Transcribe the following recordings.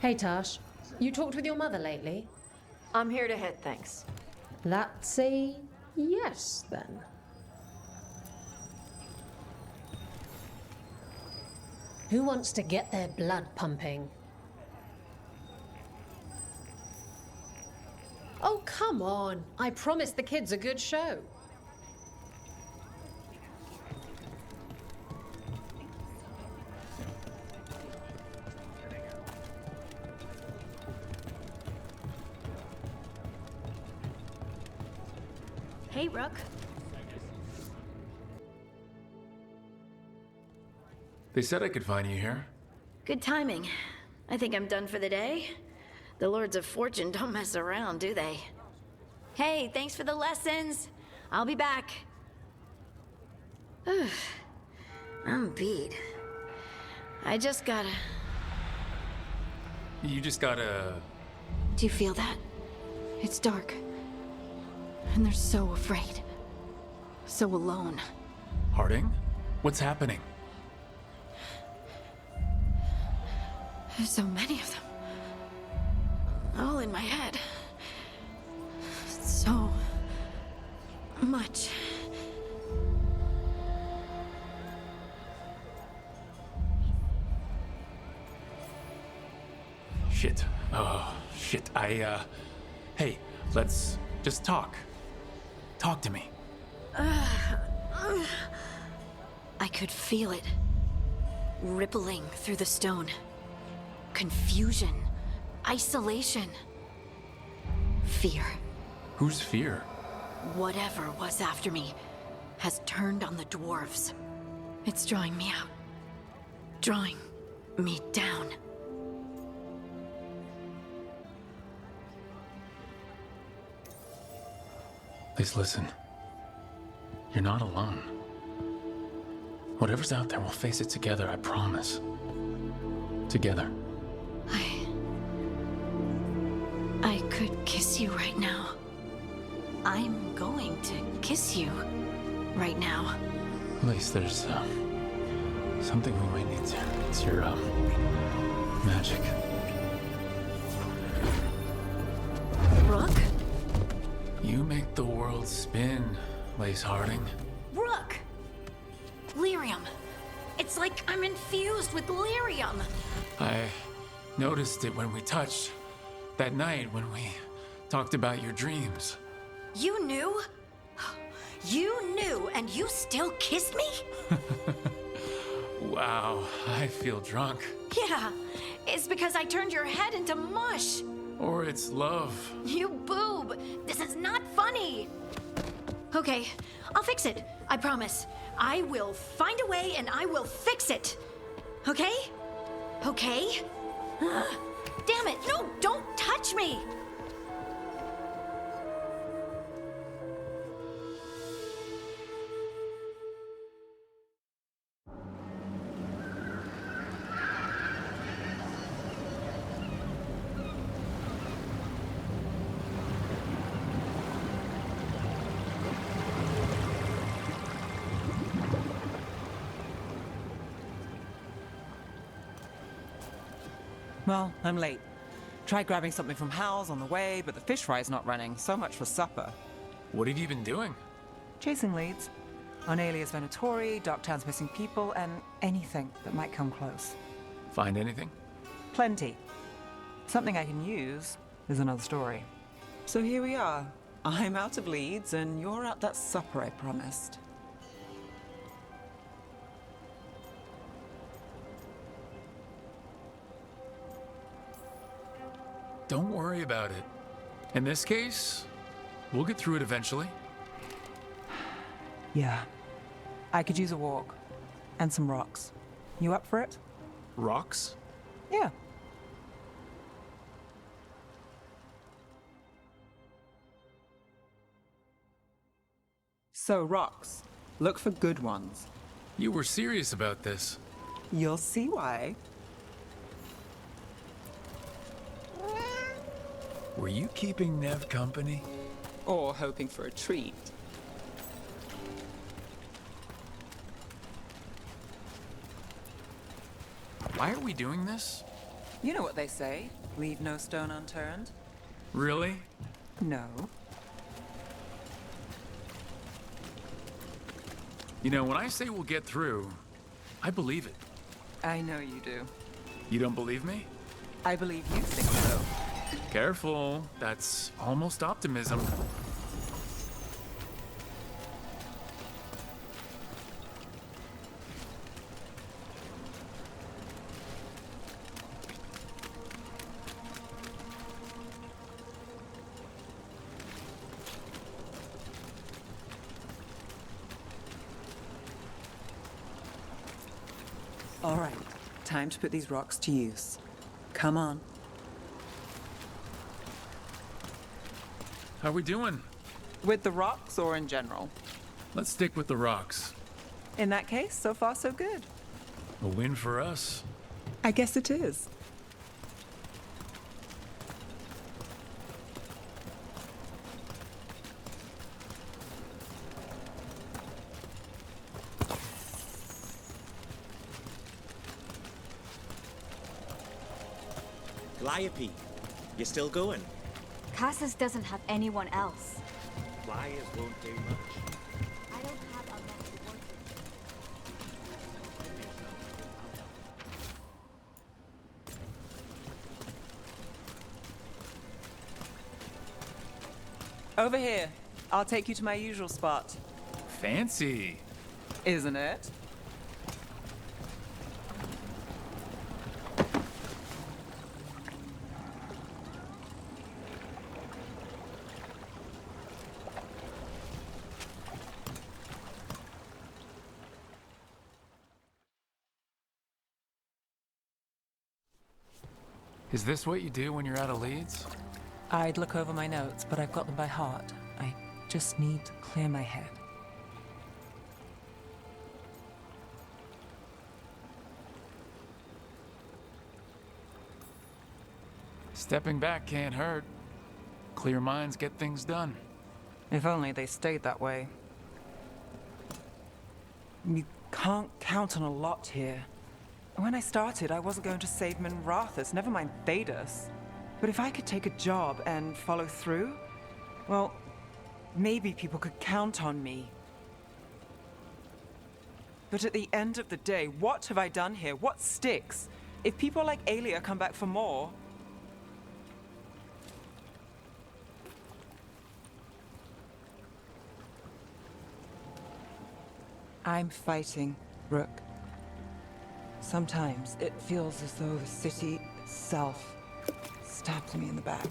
Hey Tash, you talked with your mother lately? I'm here to hit things. That's a yes then. Who wants to get their blood pumping? Oh, come on. I promised the kids a good show. Hey, Rook. They said I could find you here. Good timing. I think I'm done for the day. The Lords of Fortune don't mess around, do they? Hey, thanks for the lessons. I'll be back. I'm beat. I just gotta... You just gotta... Do you feel that? It's dark. And they're so afraid. So alone. Harding? What's happening? There's so many of them. All in my head. So much. Shit. Oh, shit. Hey, let's just talk. Talk to me. I could feel it. Rippling through the stone. Confusion. Isolation. Fear. Who's fear? Whatever was after me has turned on the dwarves. It's drawing me out. Drawing me down. Please listen. You're not alone. Whatever's out there, we'll face it together, I promise. Together. I could kiss you right now. I'm going to kiss you right now. At least there's, something we might need to. It's your, magic. Rook? You make the world spin, Lace Harding. Rook! Lyrium. It's like I'm infused with lyrium. I noticed it when we touched. That night when we talked about your dreams. You knew? You knew and you still kissed me? Wow, I feel drunk. Yeah, it's because I turned your head into mush. Or it's love. You boob! This is not funny! Okay, I'll fix it. I promise. I will find a way and I will fix it. Okay? Okay? Damn it! No, don't touch me! Well, I'm late. Tried grabbing something from Hal's on the way, but the fish fry's not running. So much for supper. What have you been doing? Chasing leads. On Alias Venatori, Darktown's missing people, and anything that might come close. Find anything? Plenty. Something I can use is another story. So here we are. I'm out of leads, and you're at that supper I promised. Don't worry about it. In this case, we'll get through it eventually. Yeah. I could use a walk. And some rocks. You up for it? Rocks? Yeah. So, rocks. Look for good ones. You were serious about this. You'll see why. Were you keeping Nev company? Or hoping for a treat. Why are we doing this? You know what they say, leave no stone unturned. Really? No. You know, when I say we'll get through, I believe it. I know you do. You don't believe me? I believe you think so. Careful, that's almost optimism. All right, time to put these rocks to use. Come on. How we doing? With the rocks or in general? Let's stick with the rocks. In that case, so far so good. A win for us. I guess it is. Calliope, you still going? Cassis doesn't have anyone else. Flyers won't do much. I don't have a lot to work with. Over here. I'll take you to my usual spot. Fancy. Isn't it? Is this what you do when you're out of leads? I'd look over my notes, but I've got them by heart. I just need to clear my head. Stepping back can't hurt. Clear minds get things done. If only they stayed that way. You can't count on a lot here. When I started, I wasn't going to save Minrathus, never mind Thedas. But if I could take a job and follow through, well, maybe people could count on me. But at the end of the day, what have I done here? What sticks? If people like Aelia come back for more... I'm fighting, Rook. Sometimes it feels as though the city itself stabs me in the back.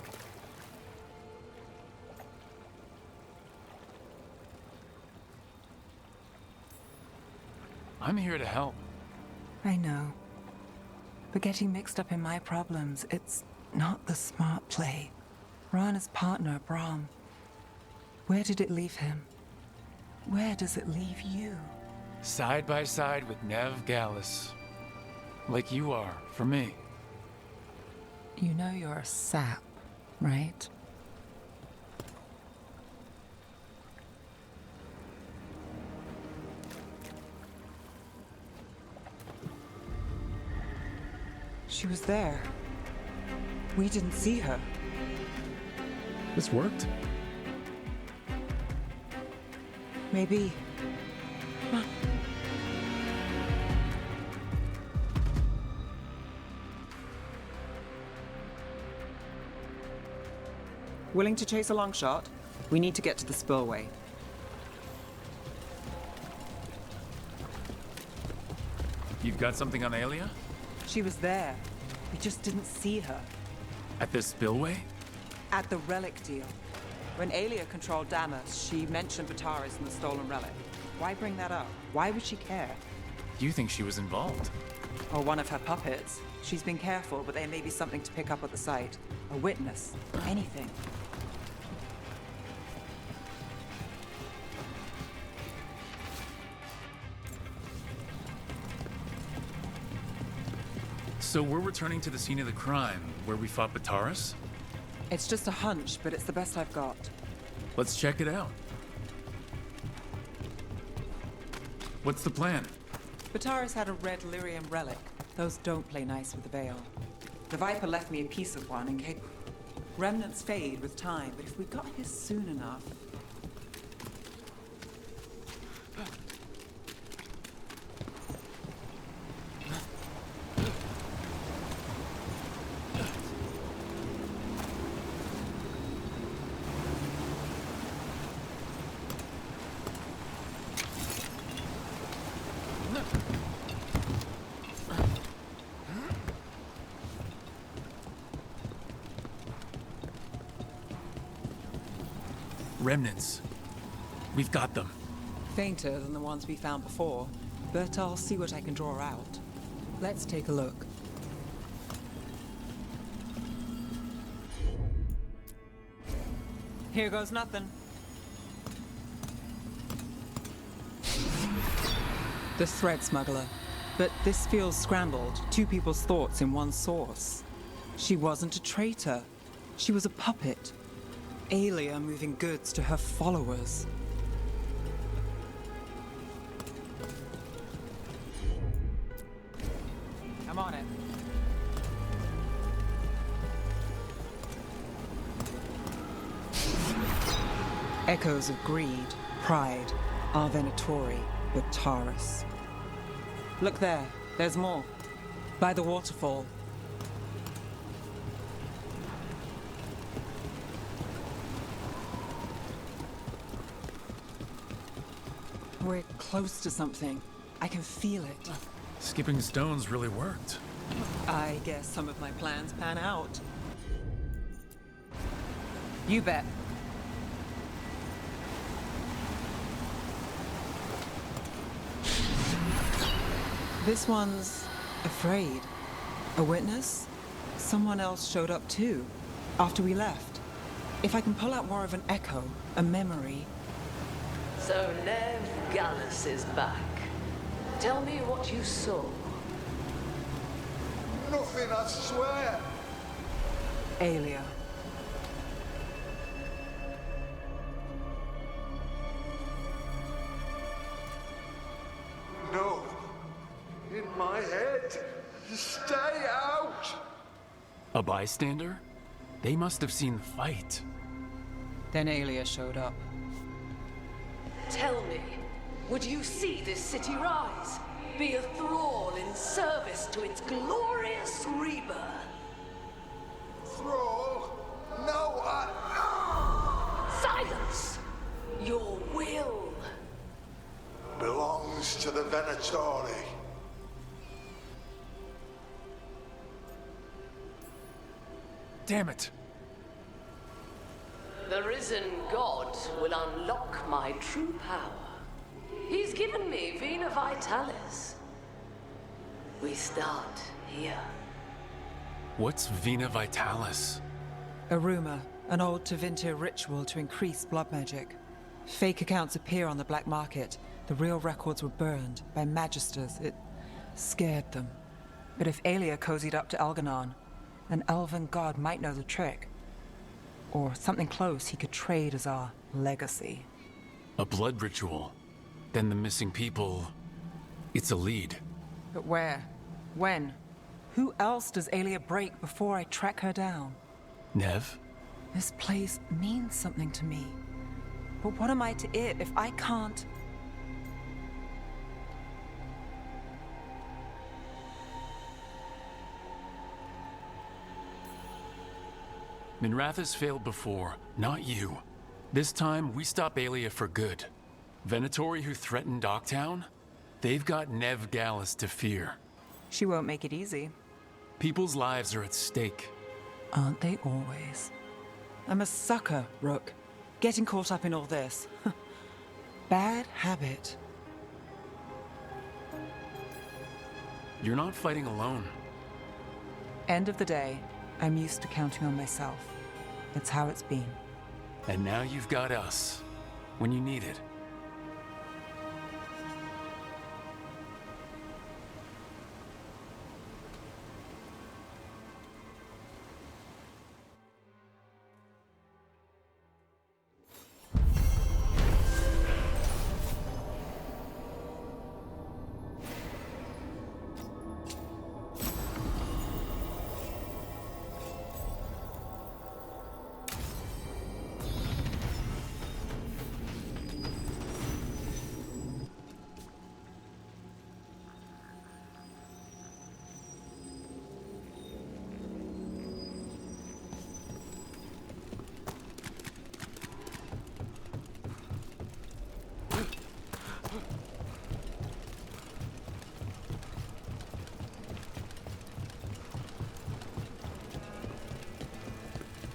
I'm here to help. I know. But getting mixed up in my problems, it's not the smart play. Rana's partner, Brahm. Where did it leave him? Where does it leave you? Side by side with Nev Gallus. Like you are, for me. You know you're a sap, right? She was there. We didn't see her. This worked. Maybe. Come on. Willing to chase a long shot? We need to get to the spillway. You've got something on Aelia? She was there. We just didn't see her. At this spillway? At the relic deal. When Aelia controlled Damas, she mentioned Bataris and the stolen relic. Why bring that up? Why would she care? You think she was involved? Or one of her puppets. She's been careful, but there may be something to pick up at the site. A witness. Anything. So we're returning to the scene of the crime, where we fought Bataris? It's just a hunch, but it's the best I've got. Let's check it out. What's the plan? Bataris had a red lyrium relic. Those don't play nice with the Veil. The Viper left me a piece of one in case... Remnants fade with time, but if we got here soon enough... Remnants. We've got them. Fainter than the ones we found before, but I'll see what I can draw out. Let's take a look. Here goes nothing. The thread smuggler. But this feels scrambled. Two people's thoughts in one source. She wasn't a traitor. She was a puppet. Aelia moving goods to her followers. I'm on it. Echoes of greed, pride, our Venatori, but Taurus. Look there, there's more. By the waterfall. We're close to something. I can feel it. Skipping stones really worked. I guess some of my plans pan out. You bet. This one's afraid. A witness? Someone else showed up too, after we left. If I can pull out more of an echo, a memory... So Nev Gallus is back. Tell me what you saw. Nothing, I swear. Aelia. No. In my head. Stay out. A bystander? They must have seen the fight. Then Aelia showed up. Tell me, would you see this city rise? Be a thrall in service to its glorious rebirth? Thrall? No, Silence! Your will belongs to the Venatori. Damn it! The risen god will unlock my true power. He's given me Vena Vitalis. We start here. What's Vena Vitalis? A rumor, an old Tevinter ritual to increase blood magic. Fake accounts appear on the black market. The real records were burned by magisters. It scared them. But if Aelia cozied up to Algernon, an elven god might know the trick. Or something close he could trade as our legacy. A blood ritual. Then the missing people... It's a lead. But where? When? Who else does Aelia break before I track her down? Nev? This place means something to me. But what am I to it if I can't... Minrathous failed before, not you. This time, we stop Aelia for good. Venatori who threatened Docktown? They've got Nev Gallus to fear. She won't make it easy. People's lives are at stake. Aren't they always? I'm a sucker, Rook. Getting caught up in all this. Bad habit. You're not fighting alone. End of the day, I'm used to counting on myself. It's how it's been. And now you've got us. When you need it.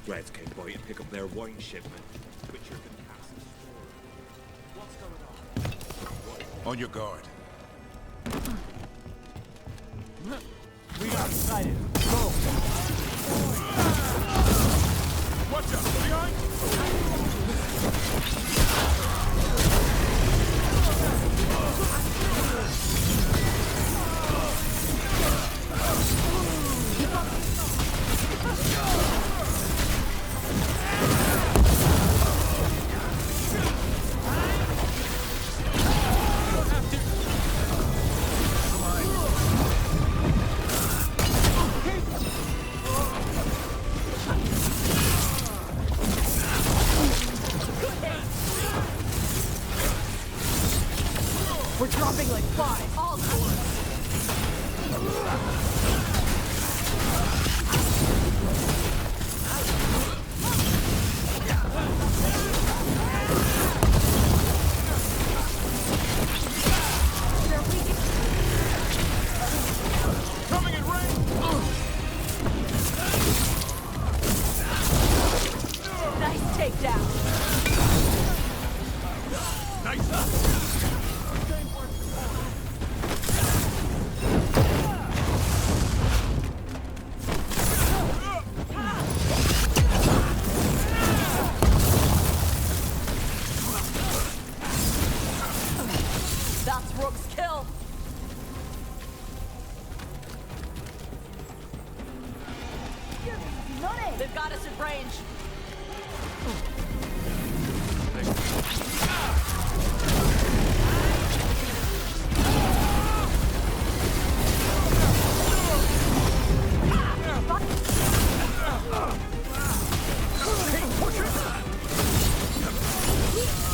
Reds came by to pick up their wine shipment. Richard and Cass's story. What's going on? On your guard. We got excited. Go! Watch out! Behind! We're dropping like flies. All Coming in range! nice takedown. Nice! That's Rook's kill. They've got us at range.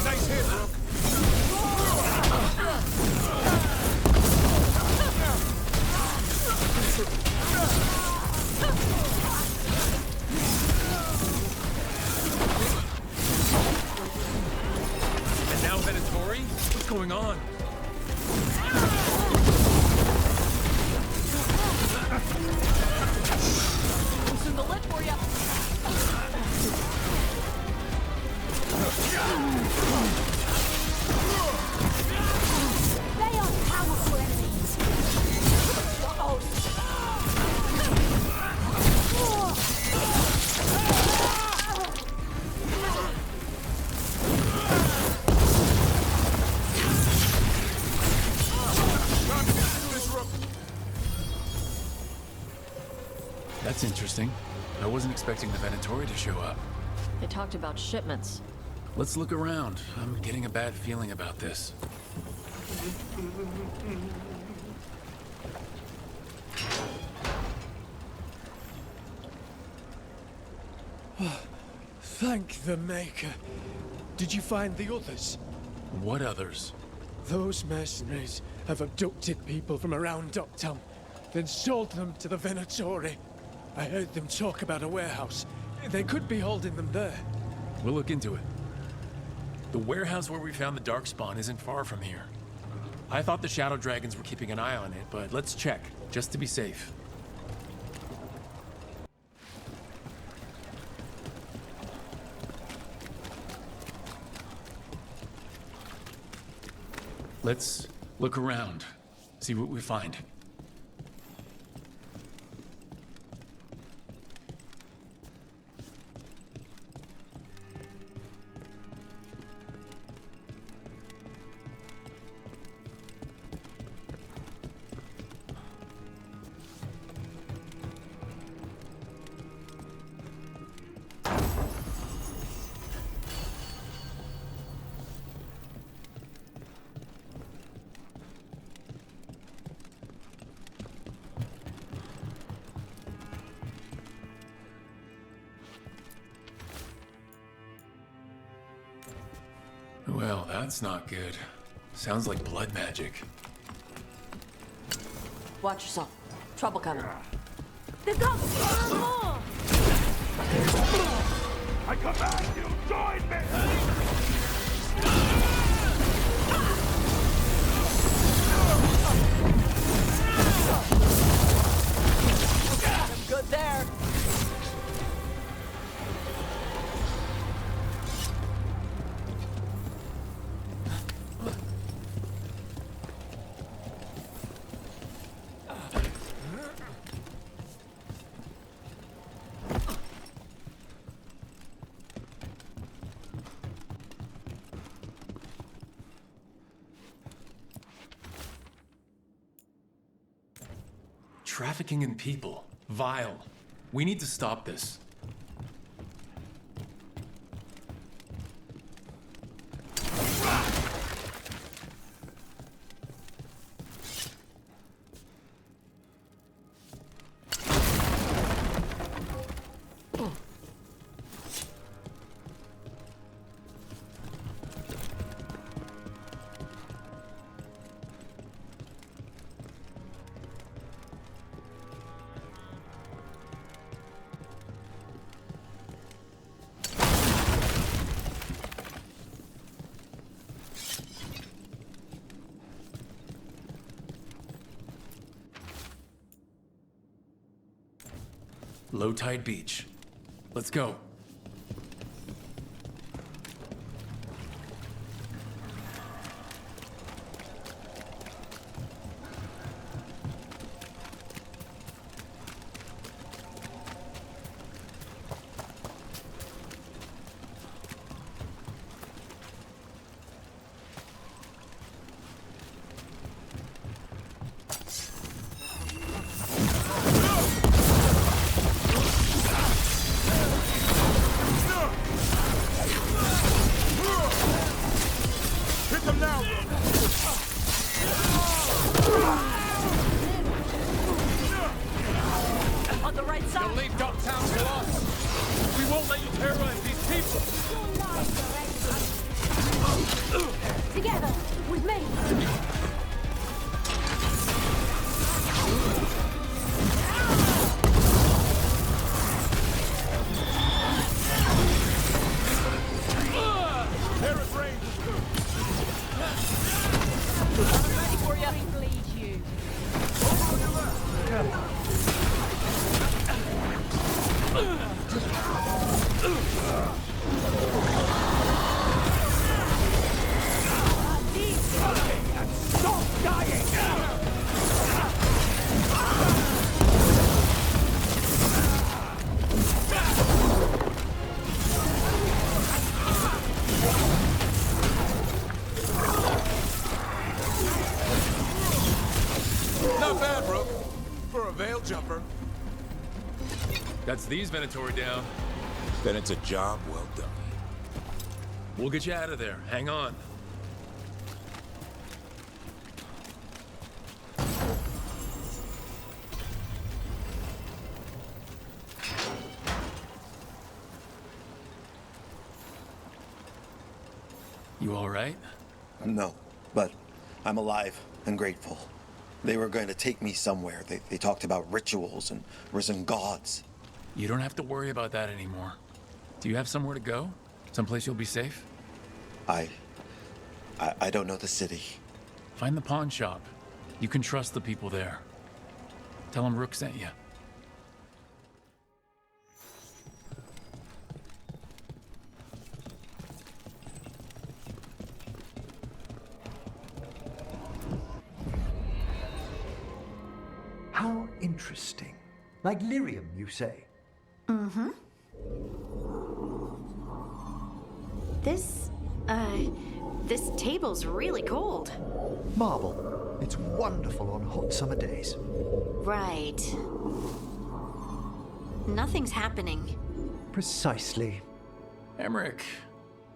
Nice hit, Rook! And now Venatori? What's going on? Loosen the lid for you. They are powerful enemies. That's interesting. I wasn't expecting the Venatori to show up. They talked about shipments. Let's look around. I'm getting a bad feeling about this. Thank the Maker. Did you find the others? What others? Those mercenaries have abducted people from around Docktown, then sold them to the Venatori. I heard them talk about a warehouse. They could be holding them there. We'll look into it. The warehouse where we found the Darkspawn isn't far from here. I thought the Shadow Dragons were keeping an eye on it, but let's check, just to be safe. Let's look around, see what we find. Well, that's not good. Sounds like blood magic. Watch yourself. Trouble coming. They've got more! I command you, join me! Good there. trafficking in people. Vile. We need to stop this. Low tide beach. Let's go. That's these Venatori down. Then it's a job well done. We'll get you out of there. Hang on. You all right? No, but I'm alive and grateful. They were going to take me somewhere. They talked about rituals and risen gods. You don't have to worry about that anymore. Do you have somewhere to go? Someplace you'll be safe? I don't know the city. Find the pawn shop. You can trust the people there. Tell them Rook sent you. How interesting. Like lyrium, you say? Mm-hmm. This table's really cold. Marble. It's wonderful on hot summer days. Right. Nothing's happening. Precisely. Emmerich,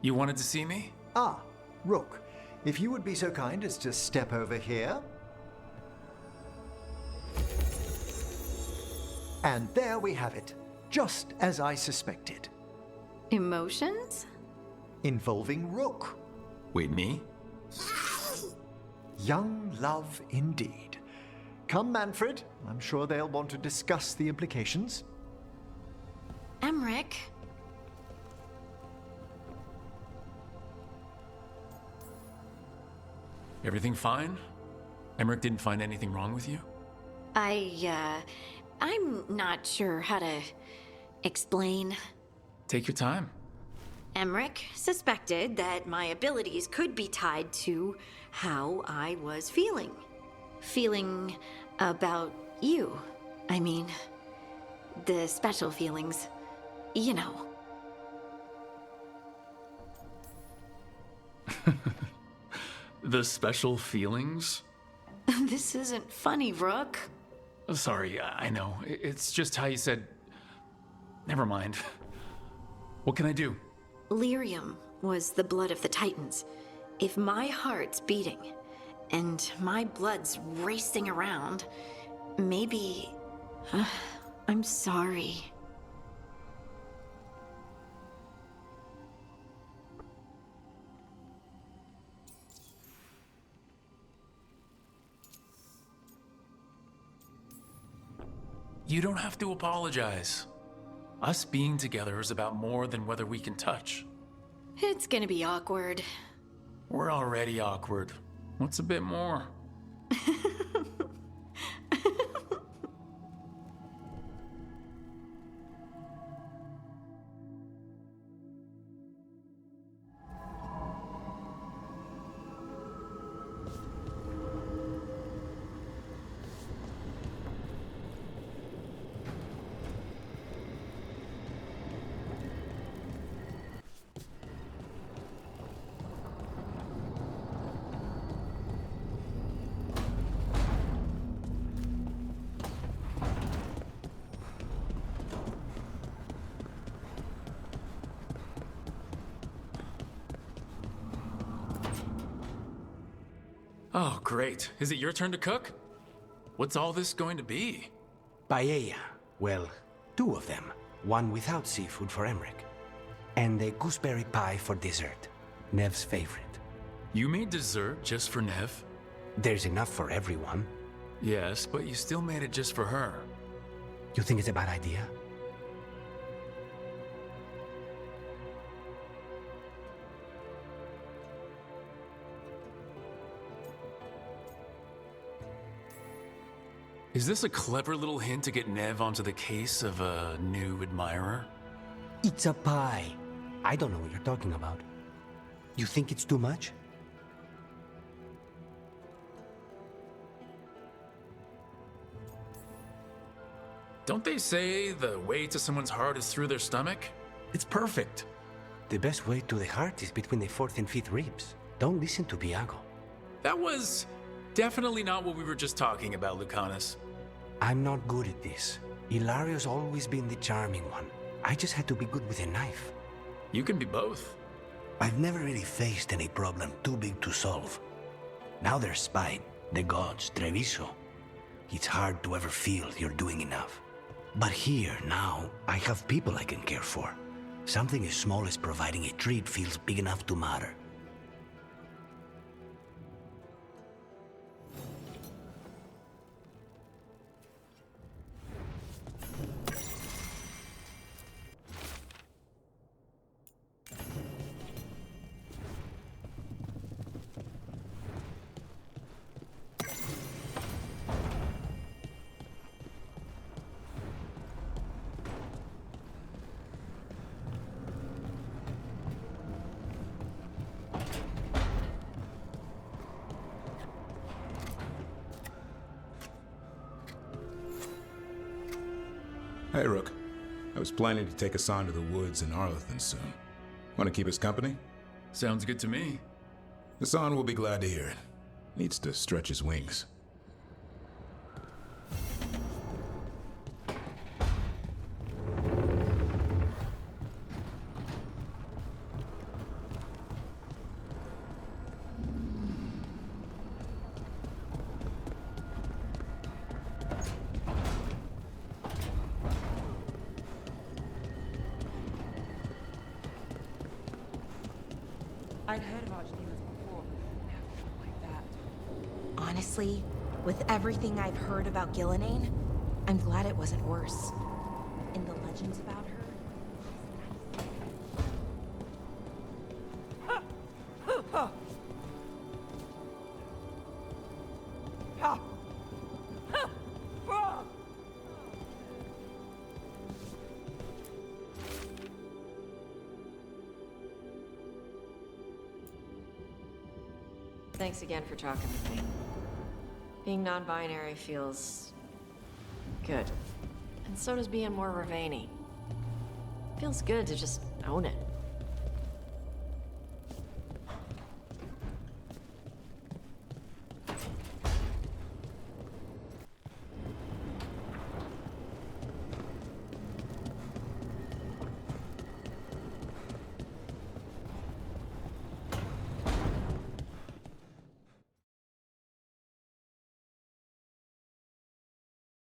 you wanted to see me? Ah, Rook. If you would be so kind as to step over here. And there we have it. Just as I suspected. Emotions? Involving Rook. Wait, me? Young love indeed. Come, Manfred. I'm sure they'll want to discuss the implications. Emmerich? Everything fine? Emmerich didn't find anything wrong with you? I'm not sure how to explain. Take your time. Emmerich suspected that my abilities could be tied to how I was feeling. Feeling about you. I mean, the special feelings. You know. The special feelings? This isn't funny, Rook. Sorry, I know. It's just how you said... Never mind. What can I do? Lyrium was the blood of the Titans. If my heart's beating, and my blood's racing around, maybe... I'm sorry. You don't have to apologize. Us being together is about more than whether we can touch. It's gonna be awkward. We're already awkward. What's a bit more? Oh, great. Is it your turn to cook? What's all this going to be? Paella. Well, 2 of them. One without seafood for Emmerich. And a gooseberry pie for dessert. Nev's favorite. You made dessert just for Nev? There's enough for everyone. Yes, but you still made it just for her. You think it's a bad idea? Is this a clever little hint to get Nev onto the case of a new admirer? It's a pie. I don't know what you're talking about. You think it's too much? Don't they say the way to someone's heart is through their stomach? It's perfect. The best way to the heart is between the 4th and 5th ribs. Don't listen to Biago. That was definitely not what we were just talking about, Lucanus. I'm not good at this. Hilario's always been the charming one. I just had to be good with a knife. You can be both. I've never really faced any problem too big to solve. Now there's spite, the gods, Treviso. It's hard to ever feel you're doing enough. But here, now, I have people I can care for. Something as small as providing a treat feels big enough to matter. Hey, Rook. I was planning to take Hassan to the woods in Arlington soon. Want to keep us company? Sounds good to me. Hassan will be glad to hear it. Needs to stretch his wings. I'd heard of archdemons before, but never felt like that. Honestly, with everything I've heard about Gillenane, I'm glad it wasn't worse. In the legends about her, Thanks again for talking with me. Being non-binary feels good. And so does being more Ravani. Feels good to just own it.